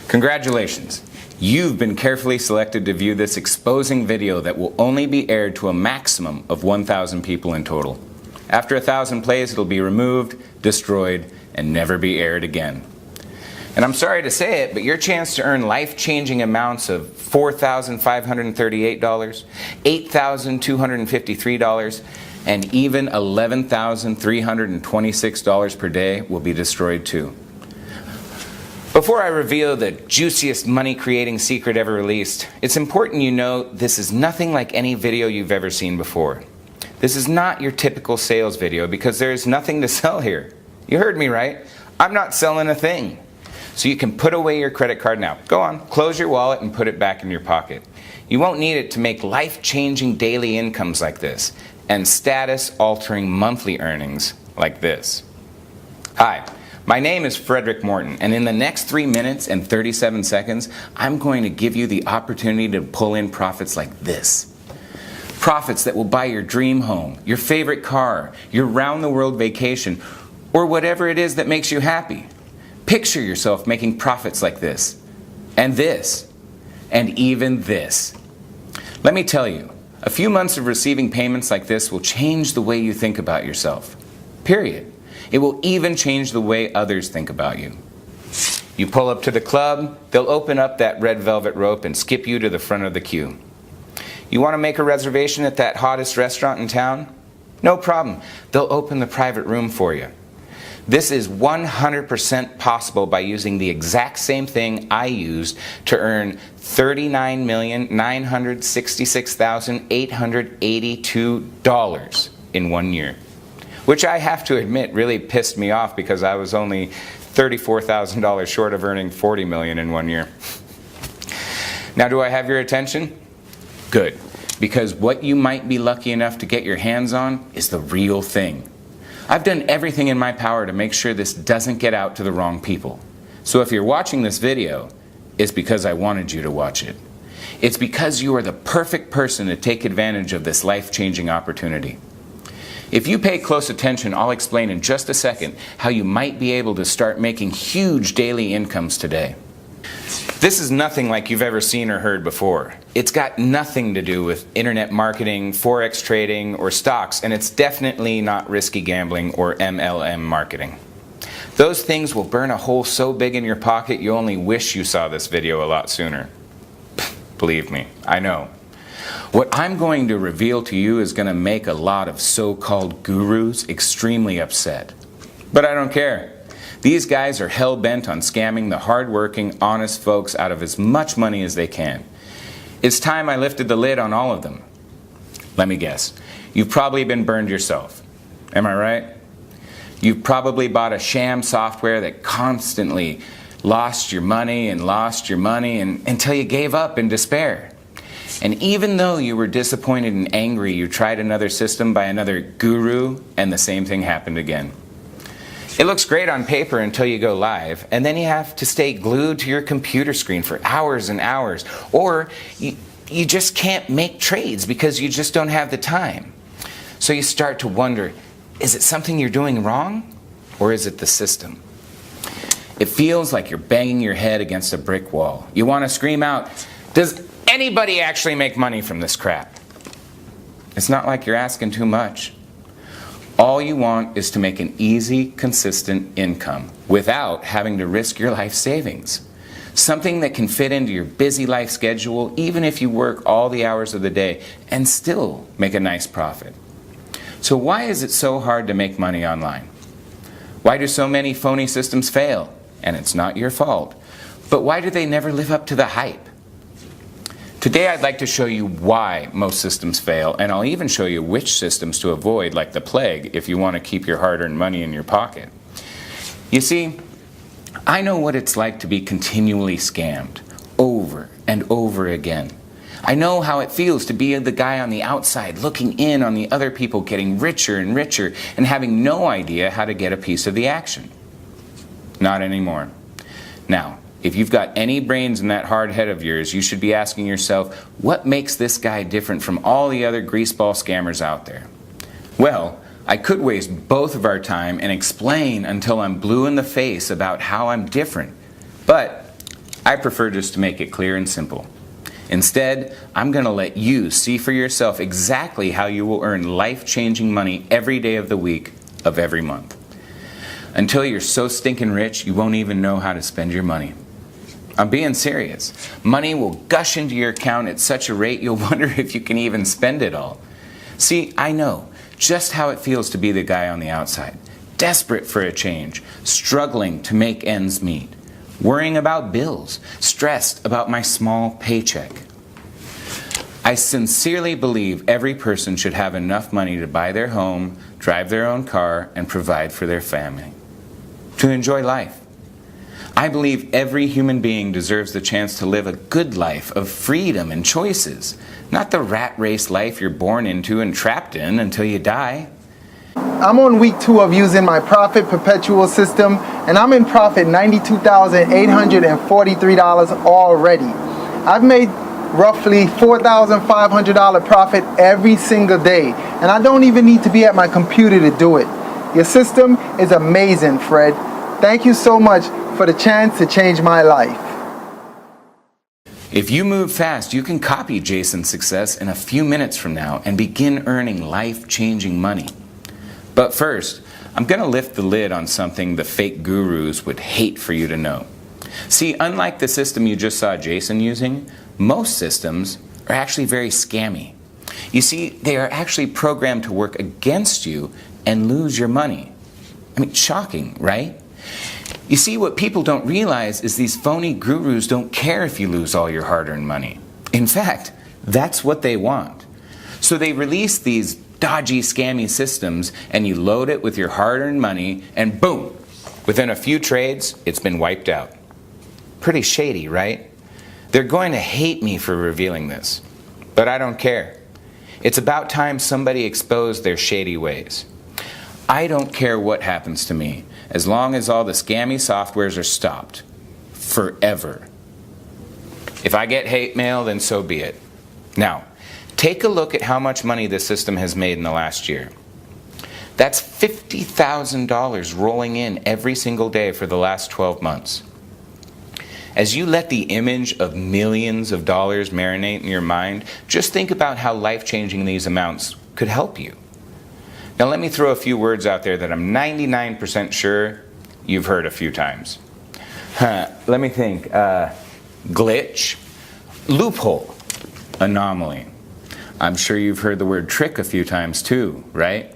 Congratulations! You've been carefully selected to view this exposing video that will only be aired to a maximum of 1,000 people in total. After 1,000 plays, it'll be removed, destroyed, and never be aired again. And I'm sorry to say it, but your chance to earn life-changing amounts of $4,538, $8,253, and even $11,326 per day will be destroyed too. Before I reveal the juiciest money-creating secret ever released, it's important you know this is nothing like any video you've ever seen before. This is not your typical sales video because there's nothing to sell here. You heard me right. I'm not selling a thing. So you can put away your credit card now. Go on, close your wallet and put it back in your pocket. You won't need it to make life-changing daily incomes like this and status-altering monthly earnings like this. Hi. My name is Frederick Morton, and in the next 3 minutes and 37 seconds, I'm going to give you the opportunity to pull in profits like this. Profits that will buy your dream home, your favorite car, your round-the-world vacation, or whatever it is that makes you happy. Picture yourself making profits like this, and even this. Let me tell you, a few months of receiving payments like this will change the way you think about yourself. Period. It will even change the way others think about you. You pull up to the club, they'll open up that red velvet rope and skip you to the front of the queue. You want to make a reservation at that hottest restaurant in town? No problem. They'll open the private room for you. This is 100% possible by using the exact same thing I used to earn $39,966,882 in 1 year. Which I have to admit really pissed me off because I was only $34,000 short of earning $40 million in 1 year. Now, do I have your attention? Good, because what you might be lucky enough to get your hands on is the real thing. I've done everything in my power to make sure this doesn't get out to the wrong people. So if you're watching this video, it's because I wanted you to watch it. It's because you are the perfect person to take advantage of this life-changing opportunity. If you pay close attention, I'll explain in just a second how you might be able to start making huge daily incomes today. This is nothing like you've ever seen or heard before. It's got nothing to do with internet marketing, forex trading, or stocks, and it's definitely not risky gambling or MLM marketing. Those things will burn a hole so big in your pocket you only wish you saw this video a lot sooner. Believe me, I know. What I'm going to reveal to you is going to make a lot of so-called gurus extremely upset. But I don't care. These guys are hell-bent on scamming the hard-working, honest folks out of as much money as they can. It's time I lifted the lid on all of them. Let me guess. You've probably been burned yourself. Am I right? You've probably bought a sham software that constantly lost your money until you gave up in despair. And even though you were disappointed and angry, you tried another system by another guru, and the same thing happened again. It looks great on paper until you go live, and then you have to stay glued to your computer screen for hours and hours, or you just can't make trades because you just don't have the time. So you start to wonder, is it something you're doing wrong, or is it the system? It feels like you're banging your head against a brick wall. You want to scream out, does anybody actually make money from this crap? It's not like you're asking too much. All you want is to make an easy, consistent income without having to risk your life savings. Something that can fit into your busy life schedule even if you work all the hours of the day and still make a nice profit. So why is it so hard to make money online? Why do so many phony systems fail? And it's not your fault. But why do they never live up to the hype? Today I'd like to show you why most systems fail, and I'll even show you which systems to avoid like the plague if you want to keep your hard-earned money in your pocket. You see, I know what it's like to be continually scammed, over and over again. I know how it feels to be the guy on the outside looking in on the other people getting richer and richer and having no idea how to get a piece of the action. Not anymore. Now, if you've got any brains in that hard head of yours, you should be asking yourself, what makes this guy different from all the other greaseball scammers out there? Well, I could waste both of our time and explain until I'm blue in the face about how I'm different. But I prefer just to make it clear and simple. Instead, I'm going to let you see for yourself exactly how you will earn life-changing money every day of the week of every month. Until you're so stinking rich, you won't even know how to spend your money. I'm being serious. Money will gush into your account at such a rate you'll wonder if you can even spend it all. See, I know just how it feels to be the guy on the outside, desperate for a change, struggling to make ends meet, worrying about bills, stressed about my small paycheck. I sincerely believe every person should have enough money to buy their home, drive their own car, and provide for their family, to enjoy life. I believe every human being deserves the chance to live a good life of freedom and choices, not the rat race life you're born into and trapped in until you die. I'm on week 2 of using my Profit Perpetual system, and I'm in profit $92,843 already. I've made roughly $4,500 profit every single day, and I don't even need to be at my computer to do it. Your system is amazing, Fred. Thank you so much for the chance to change my life. If you move fast, you can copy Jason's success in a few minutes from now and begin earning life-changing money. But first, I'm going to lift the lid on something the fake gurus would hate for you to know. See, unlike the system you just saw Jason using, most systems are actually very scammy. You see, they are actually programmed to work against you and lose your money. I mean, shocking, right? You see, what people don't realize is these phony gurus don't care if you lose all your hard-earned money. In fact, that's what they want. So they release these dodgy, scammy systems, and you load it with your hard-earned money, and boom, within a few trades, it's been wiped out. Pretty shady, right? They're going to hate me for revealing this, but I don't care. It's about time somebody exposed their shady ways. I don't care what happens to me, as long as all the scammy softwares are stopped. Forever. If I get hate mail, then so be it. Now, take a look at how much money this system has made in the last year. That's $50,000 rolling in every single day for the last 12 months. As you let the image of millions of dollars marinate in your mind, just think about how life-changing these amounts could help you. Now let me throw a few words out there that I'm 99% sure you've heard a few times. Let me think. Glitch, loophole, anomaly. I'm sure you've heard the word trick a few times too, right?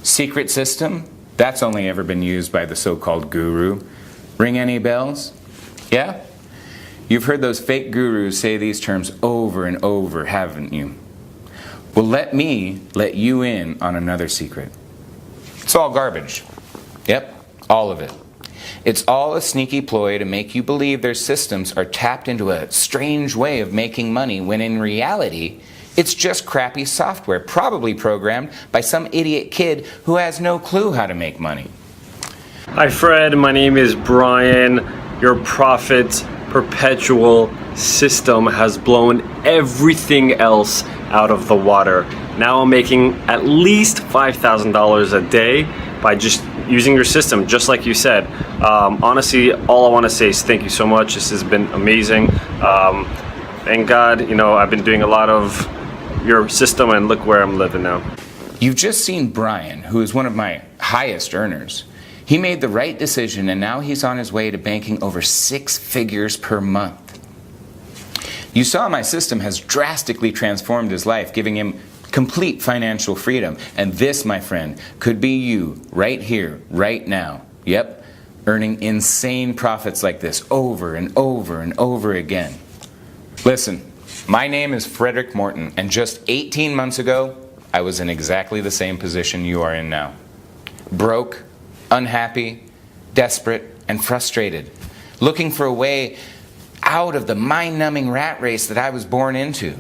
Secret system, that's only ever been used by the so-called guru. Ring any bells? Yeah? You've heard those fake gurus say these terms over and over, haven't you? Well, let me let you in on another secret. It's all garbage. Yep, all of it. It's all a sneaky ploy to make you believe their systems are tapped into a strange way of making money, when in reality, it's just crappy software, probably programmed by some idiot kid who has no clue how to make money. Hi Fred, my name is Brian. Your Profit Perpetual system has blown everything else out of the water. Now I'm making at least $5,000 a day by just using your system, just like you said. Honestly, all I want to say is thank you so much. This has been amazing. Thank God, I've been doing a lot of your system, and look where I'm living now. You've just seen Brian, who is one of my highest earners. He made the right decision, and now he's on his way to banking over 6 figures per month. You saw my system has drastically transformed his life, giving him complete financial freedom. And this, my friend, could be you right here, right now. Yep, earning insane profits like this over and over and over again. Listen, my name is Frederick Morton, and just 18 months ago, I was in exactly the same position you are in now. Broke, unhappy, desperate, and frustrated, looking for a way out of the mind-numbing rat race that I was born into.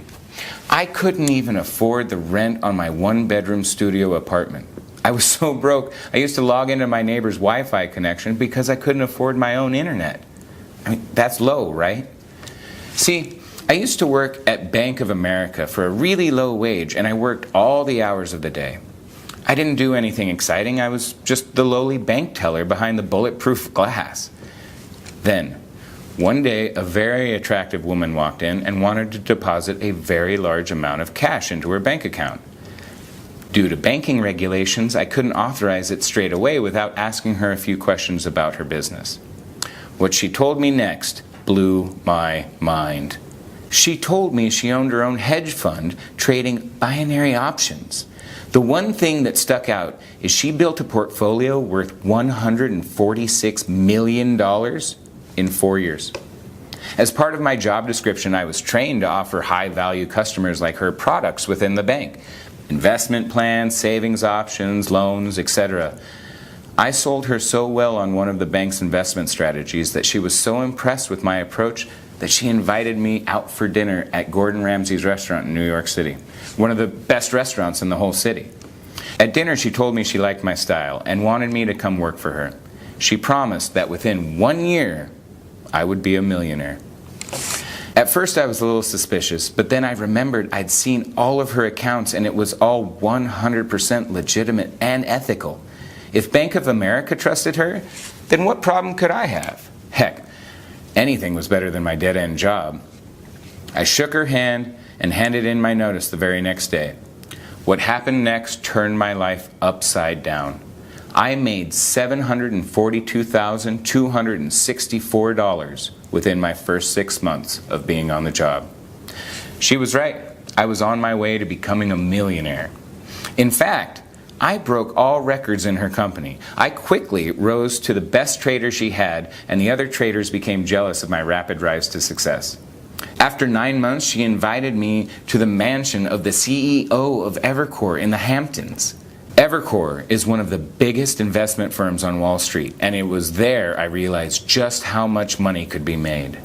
I couldn't even afford the rent on my 1-bedroom studio apartment. I was so broke, I used to log into my neighbor's Wi-Fi connection because I couldn't afford my own internet. I mean, that's low, right? See, I used to work at Bank of America for a really low wage, and I worked all the hours of the day. I didn't do anything exciting. I was just the lowly bank teller behind the bulletproof glass. Then, One day, a very attractive woman walked in and wanted to deposit a very large amount of cash into her bank account. Due to banking regulations, I couldn't authorize it straight away without asking her a few questions about her business. What she told me next blew my mind. She told me she owned her own hedge fund trading binary options. The one thing that stuck out is she built a portfolio worth $146 million in 4 years. As part of my job description, I was trained to offer high-value customers like her products within the bank. Investment plans, savings options, loans, etc. I sold her so well on one of the bank's investment strategies that she was so impressed with my approach that she invited me out for dinner at Gordon Ramsay's restaurant in New York City, one of the best restaurants in the whole city. At dinner, she told me she liked my style and wanted me to come work for her. She promised that within 1 year, I would be a millionaire. At first I was a little suspicious, but then I remembered I'd seen all of her accounts and it was all 100% legitimate and ethical. If Bank of America trusted her, then what problem could I have? Heck, anything was better than my dead-end job. I shook her hand and handed in my notice the very next day. What happened next turned my life upside down. I made $742,264 within my first 6 months of being on the job. She was right. I was on my way to becoming a millionaire. In fact, I broke all records in her company. I quickly rose to the best trader she had, and the other traders became jealous of my rapid rise to success. After 9 months, she invited me to the mansion of the CEO of Evercore in the Hamptons. Evercore is one of the biggest investment firms on Wall Street, and it was there I realized just how much money could be made.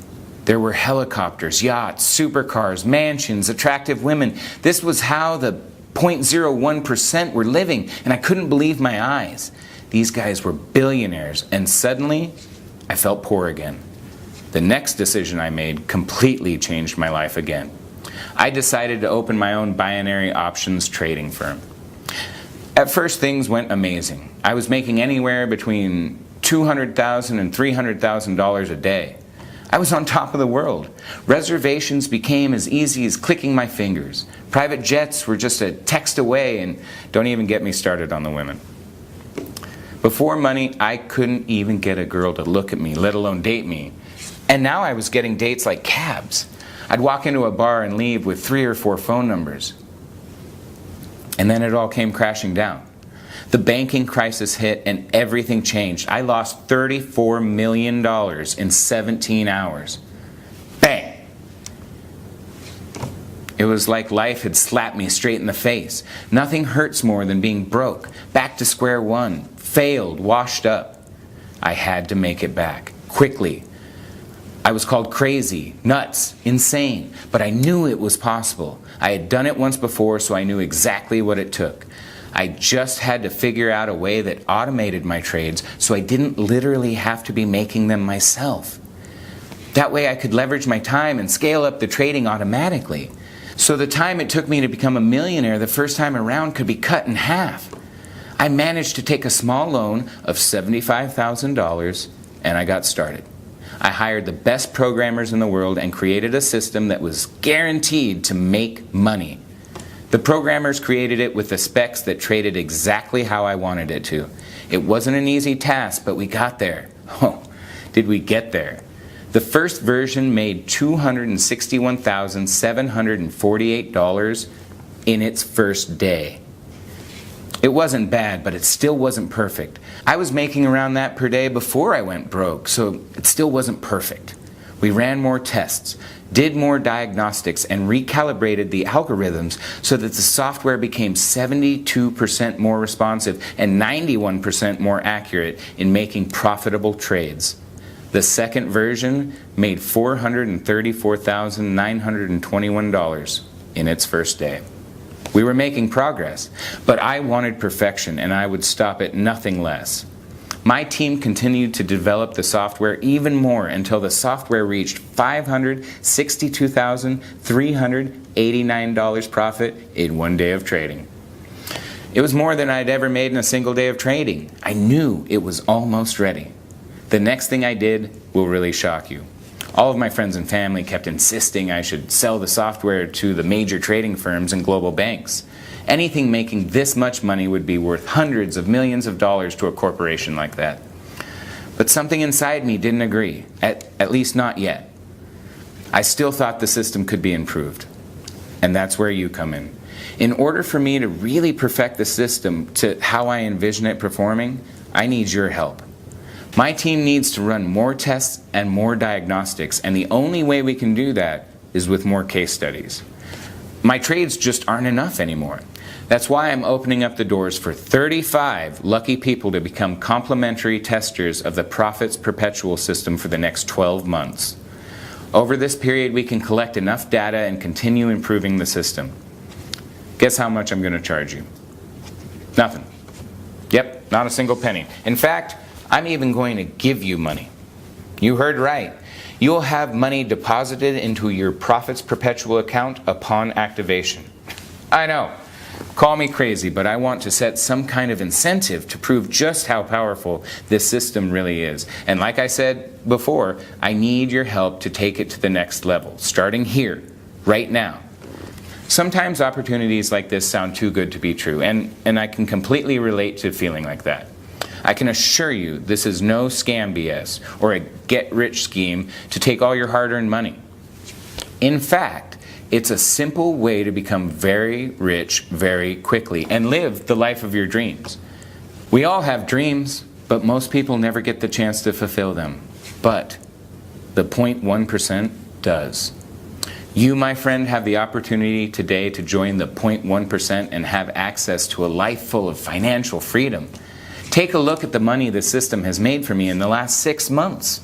There were helicopters, yachts, supercars, mansions, attractive women. This was how the 0.01% were living, and I couldn't believe my eyes. These guys were billionaires, and suddenly I felt poor again. The next decision I made completely changed my life again. I decided to open my own binary options trading firm. At first, things went amazing. I was making anywhere between $200,000 and $300,000 a day. I was on top of the world. Reservations became as easy as clicking my fingers. Private jets were just a text away, and don't even get me started on the women. Before money, I couldn't even get a girl to look at me, let alone date me. And now I was getting dates like cabs. I'd walk into a bar and leave with 3 or 4 phone numbers. And then it all came crashing down. The banking crisis hit and everything changed. I lost $34 million in 17 hours. Bang! It was like life had slapped me straight in the face. Nothing hurts more than being broke, back to square one, failed, washed up. I had to make it back, quickly. I was called crazy, nuts, insane, but I knew it was possible. I had done it once before, so I knew exactly what it took. I just had to figure out a way that automated my trades so I didn't literally have to be making them myself. That way I could leverage my time and scale up the trading automatically. So the time it took me to become a millionaire the first time around could be cut in half. I managed to take a small loan of $75,000 and I got started. I hired the best programmers in the world and created a system that was guaranteed to make money. The programmers created it with the specs that traded exactly how I wanted it to. It wasn't an easy task, but we got there. Oh, did we get there? The first version made $261,748 in its first day. It wasn't bad, but it still wasn't perfect. I was making around that per day before I went broke, so it still wasn't perfect. We ran more tests, did more diagnostics, and recalibrated the algorithms so that the software became 72% more responsive and 91% more accurate in making profitable trades. The second version made $434,921 in its first day. We were making progress, but I wanted perfection and I would stop at nothing less. My team continued to develop the software even more until the software reached $562,389 profit in 1 day of trading. It was more than I'd ever made in a single day of trading. I knew it was almost ready. The next thing I did will really shock you. All of my friends and family kept insisting I should sell the software to the major trading firms and global banks. Anything making this much money would be worth hundreds of millions of dollars to a corporation like that. But something inside me didn't agree, at least not yet. I still thought the system could be improved. And that's where you come in. In order for me to really perfect the system to how I envision it performing, I need your help. My team needs to run more tests and more diagnostics, and the only way we can do that is with more case studies. My trades just aren't enough anymore. That's why I'm opening up the doors for 35 lucky people to become complimentary testers of the Profits Perpetual system for the next 12 months. Over this period, we can collect enough data and continue improving the system. Guess how much I'm going to charge you? Nothing. Yep, not a single penny. In fact, I'm even going to give you money. You heard right. You'll have money deposited into your Profits Perpetual account upon activation. I know. Call me crazy, but I want to set some kind of incentive to prove just how powerful this system really is. And like I said before, I need your help to take it to the next level, starting here, right now. Sometimes opportunities like this sound too good to be true, and I can completely relate to feeling like that. I can assure you this is no scam BS or a get-rich scheme to take all your hard-earned money. In fact, it's a simple way to become very rich very quickly and live the life of your dreams. We all have dreams, but most people never get the chance to fulfill them. But the 0.1% does. You, my friend, have the opportunity today to join the 0.1% and have access to a life full of financial freedom. Take a look at the money the system has made for me in the last 6 months.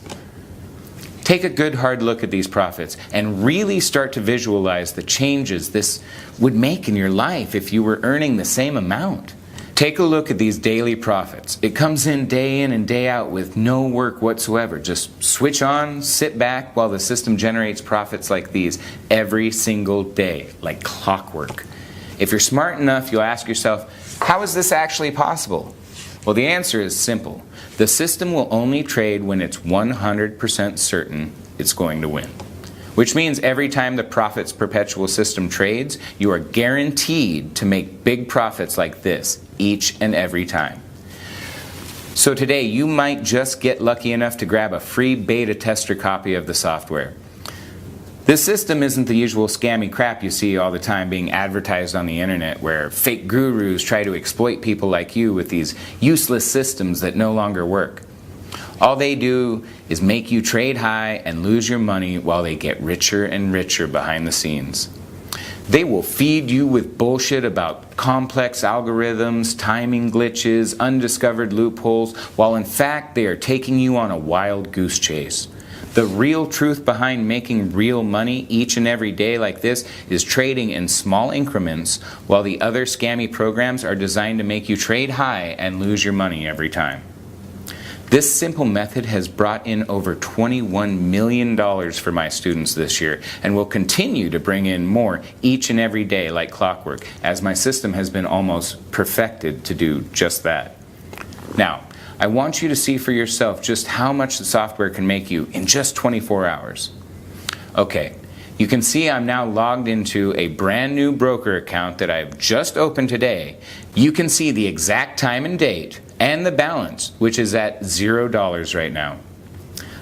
Take a good hard look at these profits and really start to visualize the changes this would make in your life if you were earning the same amount. Take a look at these daily profits. It comes in and day out with no work whatsoever. Just switch on, sit back while the system generates profits like these every single day, like clockwork. If you're smart enough, you'll ask yourself, how is this actually possible? Well, the answer is simple. The system will only trade when it's 100% certain it's going to win. Which means every time the Profits Perpetual system trades, you are guaranteed to make big profits like this each and every time. So today, you might just get lucky enough to grab a free beta tester copy of the software. This system isn't the usual scammy crap you see all the time being advertised on the internet, where fake gurus try to exploit people like you with these useless systems that no longer work. All they do is make you trade high and lose your money while they get richer and richer behind the scenes. They will feed you with bullshit about complex algorithms, timing glitches, undiscovered loopholes, while in fact they are taking you on a wild goose chase. The real truth behind making real money each and every day like this is trading in small increments, while the other scammy programs are designed to make you trade high and lose your money every time. This simple method has brought in over $21 million for my students this year and will continue to bring in more each and every day like clockwork, as my system has been almost perfected to do just that. Now, I want you to see for yourself just how much the software can make you in just 24 hours. Okay, you can see I'm now logged into a brand new broker account that I've just opened today. You can see the exact time and date and the balance, which is at $0 right now.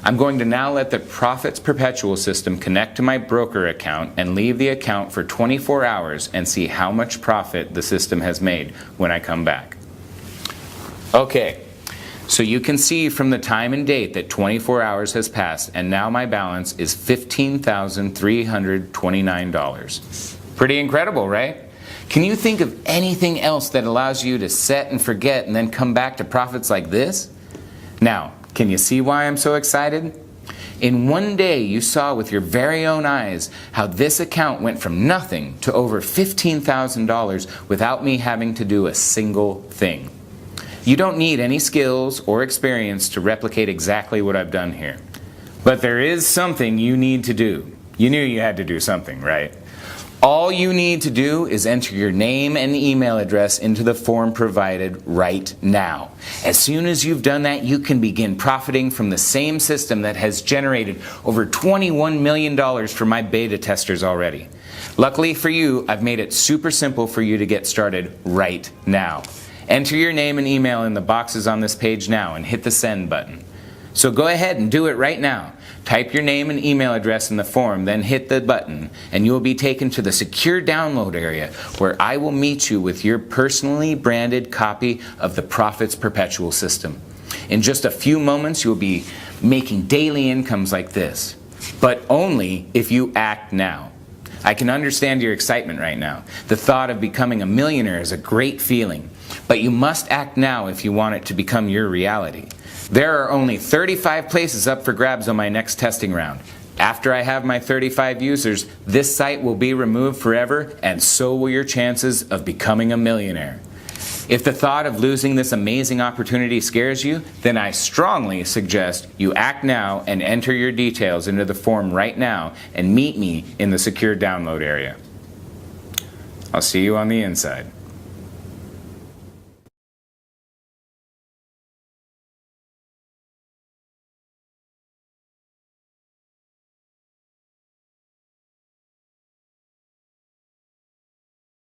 I'm going to now let the Profits Perpetual system connect to my broker account and leave the account for 24 hours and see how much profit the system has made when I come back. Okay. So you can see from the time and date that 24 hours has passed, and now my balance is $15,329. Pretty incredible, right? Can you think of anything else that allows you to set and forget and then come back to profits like this? Now, can you see why I'm so excited? In one day, you saw with your very own eyes how this account went from nothing to over $15,000 without me having to do a single thing. You don't need any skills or experience to replicate exactly what I've done here. But there is something you need to do. You knew you had to do something, right? All you need to do is enter your name and email address into the form provided right now. As soon as you've done that, you can begin profiting from the same system that has generated over $21 million for my beta testers already. Luckily for you, I've made it super simple for you to get started right now. Enter your name and email in the boxes on this page now and hit the send button. So go ahead and do it right now. Type your name and email address in the form, then hit the button, and you will be taken to the secure download area where I will meet you with your personally branded copy of the Profits Perpetual system. In just a few moments, you'll be making daily incomes like this, but only if you act now. I can understand your excitement right now. The thought of becoming a millionaire is a great feeling, but you must act now if you want it to become your reality. There are only 35 places up for grabs on my next testing round. After I have my 35 users, this site will be removed forever, and so will your chances of becoming a millionaire. If the thought of losing this amazing opportunity scares you, then I strongly suggest you act now and enter your details into the form right now and meet me in the secure download area. I'll see you on the inside.